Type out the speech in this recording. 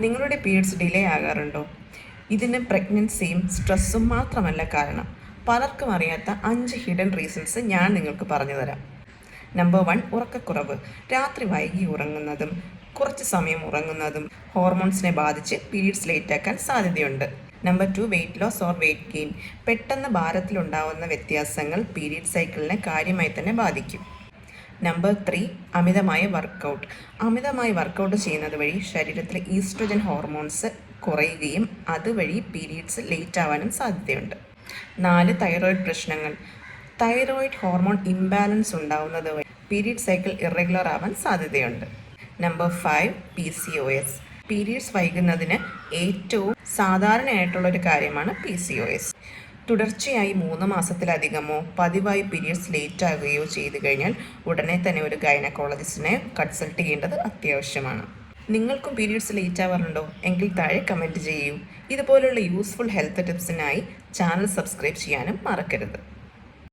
നിങ്ങളുടെ periods delay ആകാറുണ്ടോ? ഇതിന് പ്രഗ്നൻസിയും സ്ട്രെസ്സും മാത്രമല്ല കാരണം. പലർക്കും അറിയാത്ത 5 ഹിഡൻ റീസൺസ് ഞാൻ നിങ്ങൾക്ക് പറഞ്ഞു തരാം. നമ്പർ 1, ഉറക്കക്കുറവ്. രാത്രി വൈകി ഉറങ്ങുന്നതും കുറച്ച് സമയം ഉറങ്ങുന്നതും ഹോർമോൺസിനെ ബാധിച്ച് പീരിയഡ്സ് ലേറ്റാക്കാൻ സാധ്യതയുണ്ട്. Number 2, weight loss or weight gain. പെട്ടെന്ന് ഭാരത്തിലുണ്ടാവുന്ന വ്യത്യാസങ്ങൾ പീരിയഡ് സൈക്കിളിനെ കാര്യമായി തന്നെ ബാധിക്കും. നമ്പർ 3, അമിതമായ വർക്കൗട്ട്. അമിതമായി വർക്കൗട്ട് ചെയ്യുന്നത് വഴി ശരീരത്തിലെ ഈസ്ട്രജൻ ഹോർമോൺസ് കുറയുകയും അതുവഴി പീരിയഡ്സ് ലേറ്റ് ആവാനും സാധ്യതയുണ്ട്. 4, തൈറോയിഡ് പ്രശ്നങ്ങൾ. തൈറോയിഡ് ഹോർമോൺ ഇംബാലൻസ് ഉണ്ടാവുന്നത് വഴി പീരിയഡ് സൈക്കിൾ ഇറഗുലർ ആവാൻ സാധ്യതയുണ്ട്. Number 5, PCOS. പീരിയഡ്സ് വൈകുന്നതിന് ഏറ്റവും സാധാരണയായിട്ടുള്ളൊരു കാര്യമാണ് PCOS. തുടർച്ചയായി 3 മാസത്തിലധികമോ പതിവായി പീരിയഡ്സ് ലേറ്റ് ആകുകയോ ചെയ്തു കഴിഞ്ഞാൽ ഉടനെ തന്നെ ഒരു ഗൈനക്കോളജിസ്റ്റിനെ കൺസൾട്ട് ചെയ്യേണ്ടത് അത്യാവശ്യമാണ്. നിങ്ങൾക്കും പീരിയഡ്സ് ലേറ്റ് ആവാറുണ്ടോ? എങ്കിൽ താഴെ കമൻറ്റ് ചെയ്യൂ. ഇതുപോലുള്ള യൂസ്ഫുൾ ഹെൽത്ത് ടിപ്സിനായി ചാനൽ സബ്സ്ക്രൈബ് ചെയ്യാനും മറക്കരുത്.